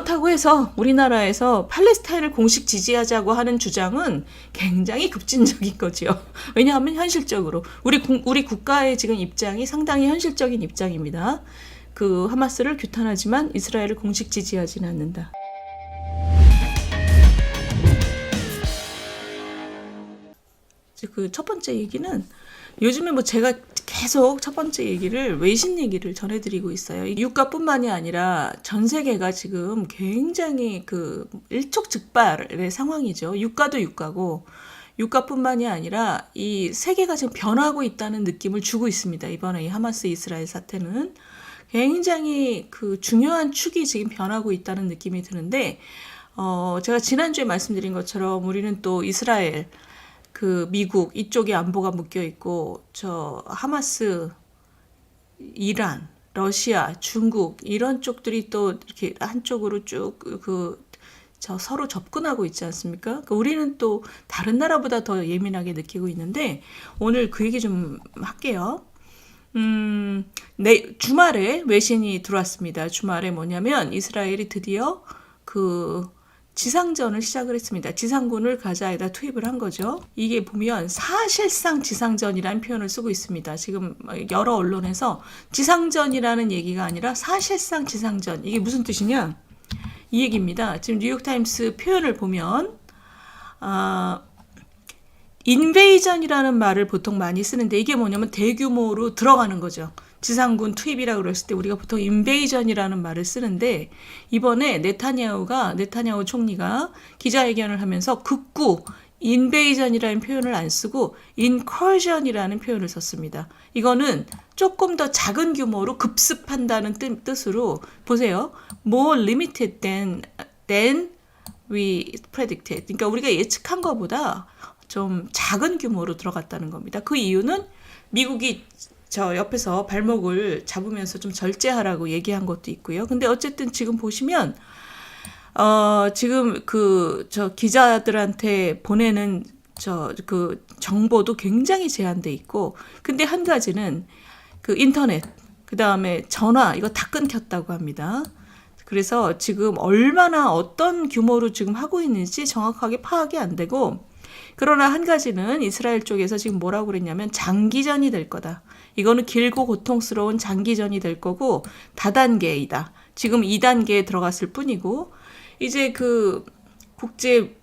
그렇다고 해서 우리나라에서 팔레스타인을 공식 지지하자고 하는 주장은 굉장히 급진적인 거죠. 왜냐하면 현실적으로 우리 국가의 지금 입장이 상당히 현실적인 입장입니다. 그 하마스를 규탄하지만 이스라엘을 공식 지지하지는 않는다. 그 첫 번째 얘기는 요즘에 뭐 제가 계속 첫 번째 얘기를 외신 얘기를 전해드리고 있어요. 유가뿐만이 아니라 전 세계가 지금 굉장히 그 일촉즉발의 상황이죠. 유가도 유가고 유가뿐만이 아니라 이 세계가 지금 변하고 있다는 느낌을 주고 있습니다. 이번에 이 하마스 이스라엘 사태는 굉장히 그 중요한 축이 지금 변하고 있다는 느낌이 드는데 제가 지난주에 말씀드린 것처럼 우리는 또 이스라엘 그 미국 이쪽에 안보가 묶여 있고 저 하마스, 이란, 러시아, 중국 이런 쪽들이 또 이렇게 한쪽으로 쭉 저 서로 접근하고 있지 않습니까? 그러니까 우리는 또 다른 나라보다 더 예민하게 느끼고 있는데 오늘 그 얘기 좀 할게요. 주말에 외신이 들어왔습니다. 주말에 뭐냐면 이스라엘이 드디어 그 지상전을 시작을 했습니다. 지상군을 가자에다 투입을 한 거죠. 이게 보면 사실상 지상전이라는 표현을 쓰고 있습니다. 지금 여러 언론에서 지상전이라는 얘기가 아니라 사실상 지상전. 이게 무슨 뜻이냐? 이 얘기입니다. 지금 뉴욕타임스 표현을 보면 인베이전이라는 말을 보통 많이 쓰는데 이게 뭐냐면 대규모로 들어가는 거죠. 지상군 투입이라고 그랬을 때 우리가 보통 인베이전이라는 말을 쓰는데 이번에 네타냐후 총리가 기자회견을 하면서 극구 인베이전이라는 표현을 안 쓰고 인커전이라는 표현을 썼습니다. 이거는 조금 더 작은 규모로 급습한다는 뜻으로 보세요. More limited than we predicted. 그러니까 우리가 예측한 것보다 좀 작은 규모로 들어갔다는 겁니다. 그 이유는 미국이 저 옆에서 발목을 잡으면서 좀 절제하라고 얘기한 것도 있고요. 근데 어쨌든 지금 보시면 지금 저 기자들한테 보내는 그 정보도 굉장히 제한돼 있고, 근데 한 가지는 그 인터넷, 그 다음에 전화 이거 다 끊겼다고 합니다. 그래서 지금 얼마나 어떤 규모로 지금 하고 있는지 정확하게 파악이 안 되고, 그러나 한 가지는 이스라엘 쪽에서 지금 뭐라고 그랬냐면 장기전이 될 거다. 이거는 길고 고통스러운 장기전이 될 거고 다단계이다. 지금 2단계에 들어갔을 뿐이고 이제 국제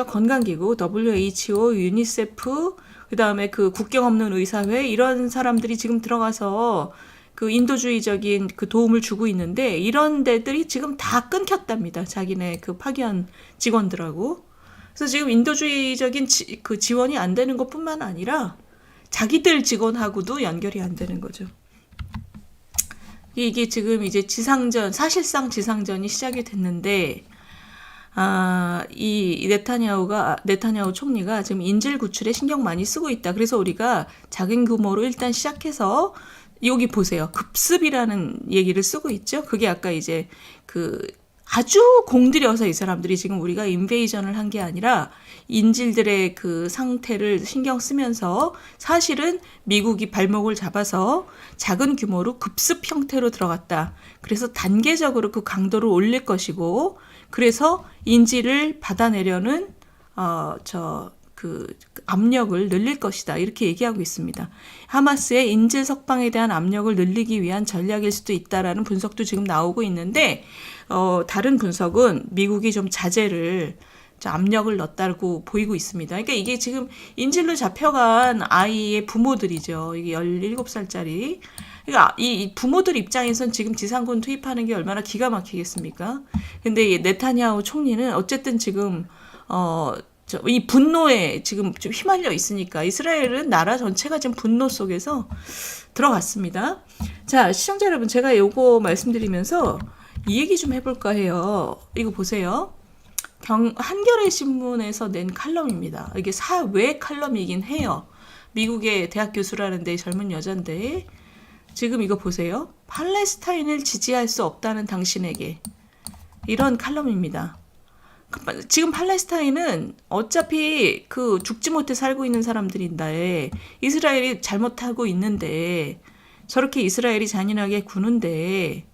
건강기구 WHO, 유니세프 그다음에 국경 없는 의사회 이런 사람들이 지금 들어가서 인도주의적인 도움을 주고 있는데 이런 데들이 지금 다 끊겼답니다. 자기네 파견 직원들하고. 그래서 지금 인도주의적인 지원이 안 되는 것뿐만 아니라 자기들 직원하고도 연결이 안 되는 거죠. 이게 지금 이제 사실상 지상전이 시작이 됐는데, 이 네타냐후 총리가 지금 인질 구출에 신경 많이 쓰고 있다. 그래서 우리가 작은 규모로 일단 시작해서 여기 보세요. 급습이라는 얘기를 쓰고 있죠. 그게 아까 이제 아주 공들여서 이 사람들이 지금 우리가 인베이전을 한 게 아니라 인질들의 상태를 신경 쓰면서 사실은 미국이 발목을 잡아서 작은 규모로 급습 형태로 들어갔다. 그래서 단계적으로 강도를 올릴 것이고, 그래서 인질을 받아내려는 압력을 늘릴 것이다. 이렇게 얘기하고 있습니다. 하마스의 인질 석방에 대한 압력을 늘리기 위한 전략일 수도 있다라는 분석도 지금 나오고 있는데, 다른 분석은 미국이 좀 압력을 넣었다고 보이고 있습니다. 그러니까 이게 지금 인질로 잡혀간 아이의 부모들이죠. 이게 17살짜리. 그러니까 이 부모들 입장에선 지금 지상군 투입하는 게 얼마나 기가 막히겠습니까? 근데 네타냐후 총리는 어쨌든 지금 이 분노에 지금 좀 휘말려 있으니까 이스라엘은 나라 전체가 지금 분노 속에서 들어갔습니다. 자, 시청자 여러분, 제가 요거 말씀드리면서 이 얘기 좀 해볼까 해요. 이거 보세요. 한겨레 신문에서 낸 칼럼입니다. 이게 사회 칼럼이긴 해요. 미국의 대학 교수라는데 젊은 여잔데 지금 이거 보세요. 팔레스타인을 지지할 수 없다는 당신에게, 이런 칼럼입니다. 지금 팔레스타인은 어차피 죽지 못해 살고 있는 사람들인데 이스라엘이 잘못하고 있는데 저렇게 이스라엘이 잔인하게 구는데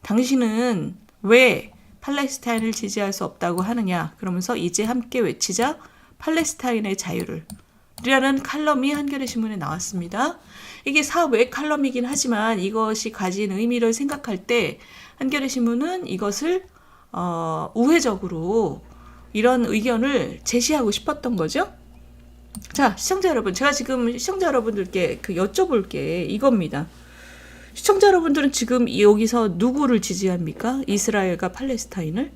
당신은 왜 팔레스타인을 지지할 수 없다고 하느냐? 그러면서 이제 함께 외치자 팔레스타인의 자유를 이라는 칼럼이 한겨레 신문에 나왔습니다. 이게 사외 칼럼이긴 하지만 이것이 가진 의미를 생각할 때 한겨레 신문은 이것을 우회적으로 이런 의견을 제시하고 싶었던 거죠. 자, 시청자 여러분, 제가 지금 시청자 여러분들께 여쭤볼 게 이겁니다. 시청자 여러분들은 지금 여기서 누구를 지지합니까? 이스라엘과 팔레스타인을?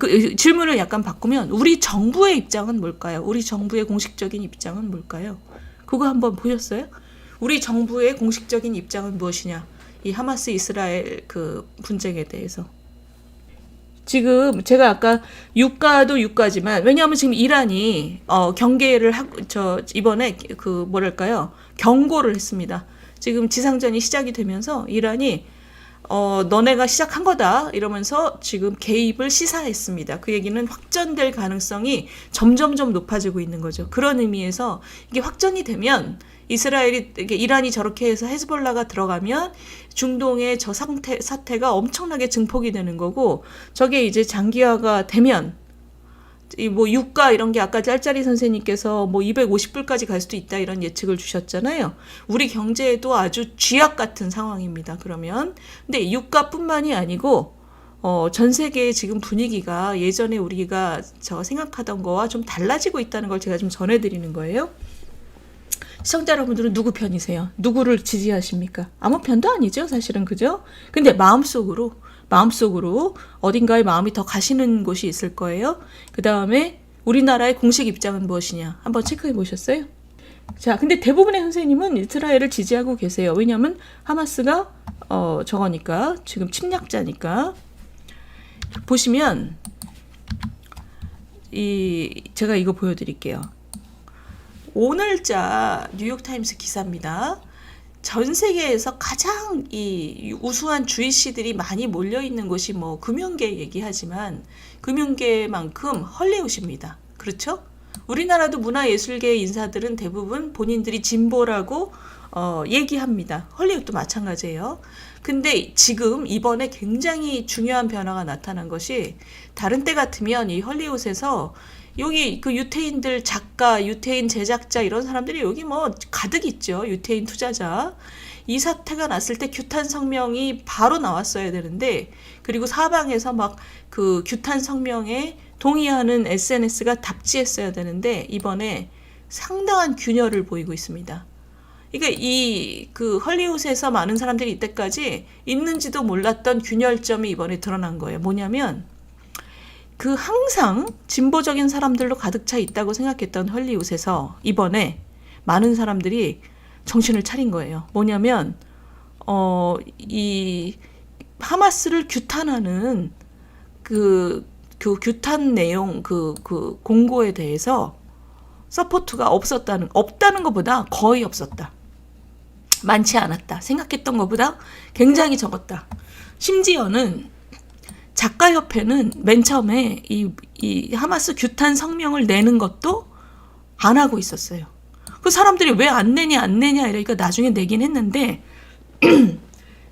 그 질문을 약간 바꾸면 우리 정부의 입장은 뭘까요? 우리 정부의 공식적인 입장은 뭘까요? 그거 한번 보셨어요? 우리 정부의 공식적인 입장은 무엇이냐? 이 하마스 이스라엘 그 분쟁에 대해서. 지금 제가 아까 유가도 유가지만 왜냐하면 지금 이란이 경계를 이번에 경고를 했습니다. 지금 지상전이 시작이 되면서 이란이 너네가 시작한 거다 이러면서 지금 개입을 시사했습니다. 그 얘기는 확전될 가능성이 점점점 높아지고 있는 거죠. 그런 의미에서 이게 확전이 되면 이란이 저렇게 해서 헤즈볼라가 들어가면 중동의 저 사태가 엄청나게 증폭이 되는 거고 저게 이제 장기화가 되면 유가 이런 게 아까 짤짤이 선생님께서 250불까지 갈 수도 있다 이런 예측을 주셨잖아요. 우리 경제에도 아주 쥐약 같은 상황입니다. 그러면 근데 유가뿐만이 아니고 전 세계의 지금 분위기가 예전에 우리가 생각하던 거와 좀 달라지고 있다는 걸 제가 좀 전해드리는 거예요. 시청자 여러분들은 누구 편이세요? 누구를 지지하십니까? 아무 편도 아니죠, 사실은. 그죠? 근데 마음속으로 어딘가에 마음이 더 가시는 곳이 있을 거예요. 그 다음에 우리나라의 공식 입장은 무엇이냐? 한번 체크해 보셨어요? 자, 근데 대부분의 선생님은 이스라엘을 지지하고 계세요. 왜냐하면 하마스가 저거니까, 지금 침략자니까. 보시면 제가 이거 보여드릴게요. 오늘자 뉴욕타임스 기사입니다. 전 세계에서 가장 이 우수한 주이시들이 많이 몰려있는 곳이 금융계 얘기하지만 금융계만큼 헐리우드입니다. 그렇죠? 우리나라도 문화예술계 인사들은 대부분 본인들이 진보라고 얘기합니다. 헐리우드도 마찬가지예요. 근데 지금 이번에 굉장히 중요한 변화가 나타난 것이 다른 때 같으면 이 헐리우드에서 여기 그 유태인들 작가, 유태인 제작자 이런 사람들이 여기 가득 있죠. 유태인 투자자. 이 사태가 났을 때 규탄 성명이 바로 나왔어야 되는데 그리고 사방에서 그 규탄 성명에 동의하는 SNS가 답지했어야 되는데 이번에 상당한 균열을 보이고 있습니다. 그러니까 그 헐리우드에서 많은 사람들이 이때까지 있는지도 몰랐던 균열점이 이번에 드러난 거예요. 뭐냐면 항상 진보적인 사람들로 가득 차 있다고 생각했던 헐리우드에서 이번에 많은 사람들이 정신을 차린 거예요. 뭐냐면 이 하마스를 규탄하는 그 규탄 내용 그 공고에 대해서 서포트가 없다는 것보다 거의 없었다. 많지 않았다. 생각했던 것보다 굉장히 적었다. 심지어는 작가협회는 맨 처음에 이 하마스 규탄 성명을 내는 것도 안 하고 있었어요. 그 사람들이 왜 안 내냐 이러니까 나중에 내긴 했는데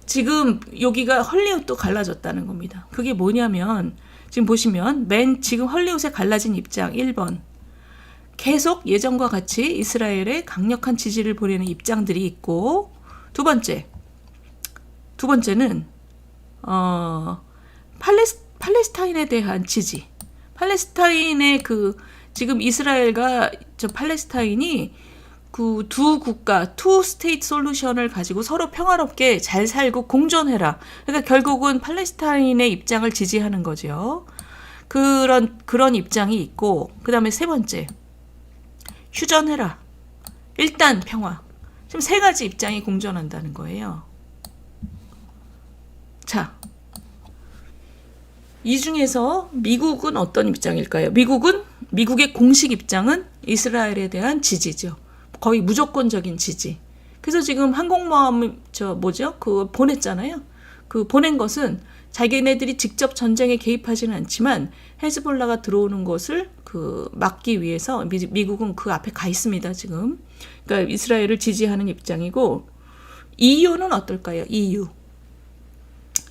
지금 여기가 헐리우드도 갈라졌다는 겁니다. 그게 뭐냐면 지금 보시면 지금 헐리우드에 갈라진 입장 1번 계속 예전과 같이 이스라엘에 강력한 지지를 보내는 입장들이 있고 두 번째는 팔레스타인에 대한 지지. 팔레스타인의 지금 이스라엘과 팔레스타인이 그 두 국가, 투 스테이트 솔루션을 가지고 서로 평화롭게 잘 살고 공존해라. 그러니까 결국은 팔레스타인의 입장을 지지하는 거죠. 그런 입장이 있고, 그 다음에 세 번째, 휴전해라. 일단 평화. 지금 세 가지 입장이 공존한다는 거예요. 자. 이 중에서 미국은 어떤 입장일까요? 미국의 공식 입장은 이스라엘에 대한 지지죠. 거의 무조건적인 지지. 그래서 지금 항공모함 보냈잖아요. 그 보낸 것은 자기네들이 직접 전쟁에 개입하지는 않지만 헤즈볼라가 들어오는 것을 막기 위해서 미국은 그 앞에 가 있습니다. 지금. 그러니까 이스라엘을 지지하는 입장이고 EU는 어떨까요?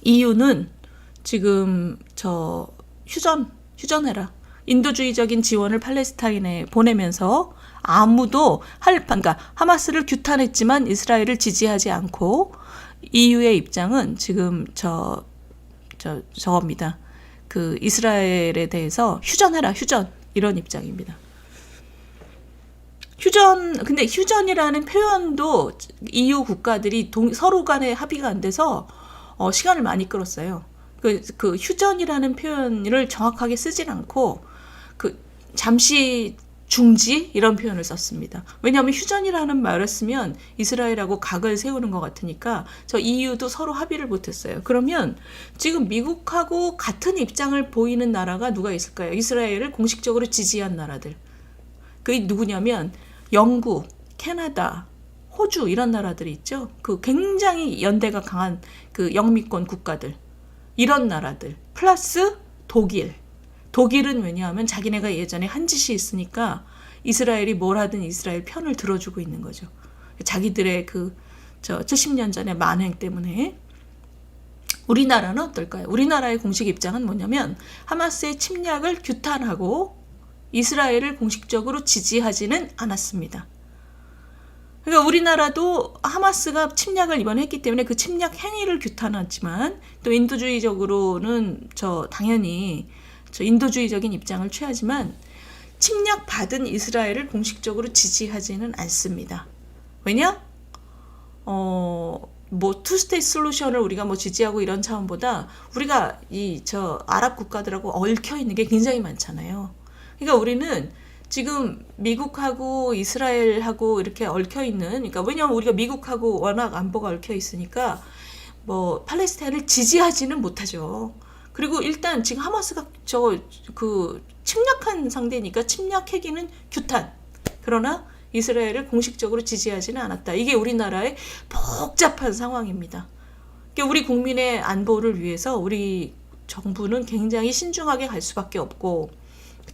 EU는 지금 휴전해라. 인도주의적인 지원을 팔레스타인에 보내면서 아무도 그러니까 하마스를 규탄했지만 이스라엘을 지지하지 않고 EU의 입장은 지금 저겁니다. 그 이스라엘에 대해서 휴전 이런 입장입니다. 근데 휴전이라는 표현도 EU 국가들이 서로 간에 합의가 안 돼서 시간을 많이 끌었어요. 그 휴전이라는 표현을 정확하게 쓰진 않고 잠시 중지 이런 표현을 썼습니다. 왜냐하면 휴전이라는 말을 쓰면 이스라엘하고 각을 세우는 것 같으니까 저 EU도 서로 합의를 못했어요. 그러면 지금 미국하고 같은 입장을 보이는 나라가 누가 있을까요? 이스라엘을 공식적으로 지지한 나라들. 그게 누구냐면 영국, 캐나다, 호주 이런 나라들이 있죠. 그 굉장히 연대가 강한 그 영미권 국가들. 이런 나라들. 플러스 독일은 왜냐하면 자기네가 예전에 한 짓이 있으니까 이스라엘이 뭘 하든 이스라엘 편을 들어주고 있는 거죠. 자기들의 70년 전의 만행 때문에. 우리나라는 어떨까요? 우리나라의 공식 입장은 뭐냐면 하마스의 침략을 규탄하고 이스라엘을 공식적으로 지지하지는 않았습니다. 그러니까 우리나라도 하마스가 침략을 이번에 했기 때문에 그 침략 행위를 규탄하지만 또 인도주의적으로는 당연히 인도주의적인 입장을 취하지만 침략받은 이스라엘을 공식적으로 지지하지는 않습니다. 왜냐? 투스테이트 솔루션을 우리가 지지하고 이런 차원보다 우리가 아랍 국가들하고 얽혀 있는 게 굉장히 많잖아요. 그러니까 우리는 지금 미국하고 이스라엘하고 이렇게 얽혀 있는, 그러니까 왜냐하면 우리가 미국하고 워낙 안보가 얽혀 있으니까 팔레스타인을 지지하지는 못하죠. 그리고 일단 지금 하마스가 침략한 상대니까 침략 행위는 규탄. 그러나 이스라엘을 공식적으로 지지하지는 않았다. 이게 우리나라의 복잡한 상황입니다. 그러니까 우리 국민의 안보를 위해서 우리 정부는 굉장히 신중하게 갈 수밖에 없고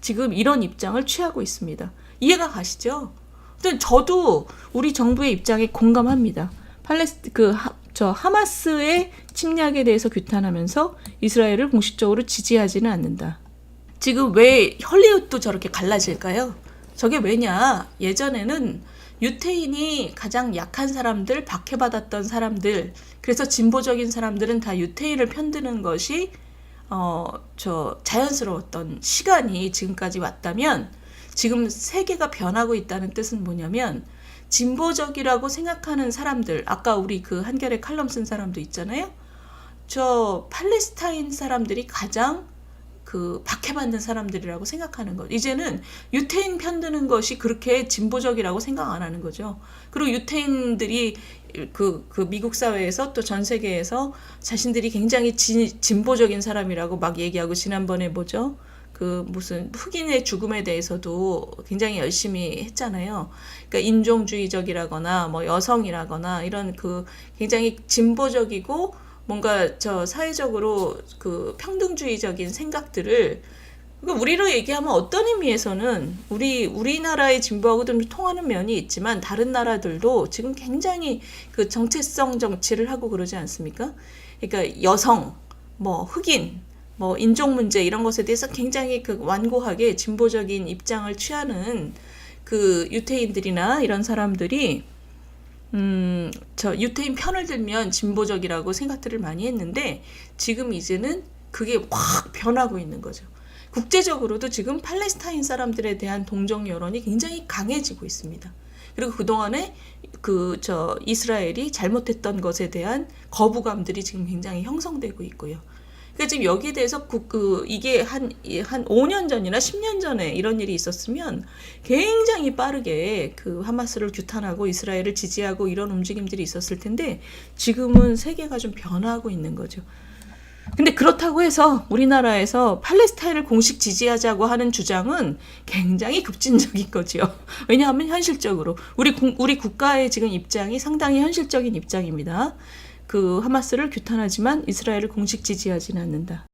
지금 이런 입장을 취하고 있습니다. 이해가 가시죠? 저도 우리 정부의 입장에 공감합니다. 하마스의 침략에 대해서 규탄하면서 이스라엘을 공식적으로 지지하지는 않는다. 지금 왜 헐리우드도 저렇게 갈라질까요? 저게 왜냐? 예전에는 유태인이 가장 약한 사람들, 박해받았던 사람들, 그래서 진보적인 사람들은 다 유태인을 편드는 것이 자연스러웠던 시간이 지금까지 왔다면 지금 세계가 변하고 있다는 뜻은 뭐냐면 진보적이라고 생각하는 사람들, 아까 우리 한겨레 칼럼 쓴 사람도 있잖아요. 팔레스타인 사람들이 가장 박해받는 사람들이라고 생각하는 것. 이제는 유태인 편드는 것이 그렇게 진보적이라고 생각 안 하는 거죠. 그리고 유태인들이 미국 사회에서 또 전 세계에서 자신들이 굉장히 진보적인 사람이라고 막 얘기하고 지난번에 무슨 흑인의 죽음에 대해서도 굉장히 열심히 했잖아요. 그러니까 인종주의적이라거나 여성이라거나 이런 굉장히 진보적이고 뭔가 사회적으로 평등주의적인 생각들을 우리로 얘기하면 어떤 의미에서는 우리나라의 진보하고 좀 통하는 면이 있지만 다른 나라들도 지금 굉장히 정체성 정치를 하고 그러지 않습니까? 그러니까 여성, 흑인, 인종 문제 이런 것에 대해서 굉장히 완고하게 진보적인 입장을 취하는 유태인들이나 이런 사람들이 유태인 편을 들면 진보적이라고 생각들을 많이 했는데 지금 이제는 그게 확 변하고 있는 거죠. 국제적으로도 지금 팔레스타인 사람들에 대한 동정 여론이 굉장히 강해지고 있습니다. 그리고 그동안에 이스라엘이 잘못했던 것에 대한 거부감들이 지금 굉장히 형성되고 있고요. 그러니까 지금 여기에 대해서 이게 한 5년 전이나 10년 전에 이런 일이 있었으면 굉장히 빠르게 하마스를 규탄하고 이스라엘을 지지하고 이런 움직임들이 있었을 텐데 지금은 세계가 좀 변화하고 있는 거죠. 근데 그렇다고 해서 우리나라에서 팔레스타인을 공식 지지하자고 하는 주장은 굉장히 급진적인 거죠. 왜냐하면 현실적으로 우리 국가의 지금 입장이 상당히 현실적인 입장입니다. 하마스를 규탄하지만 이스라엘을 공식 지지하지는 않는다.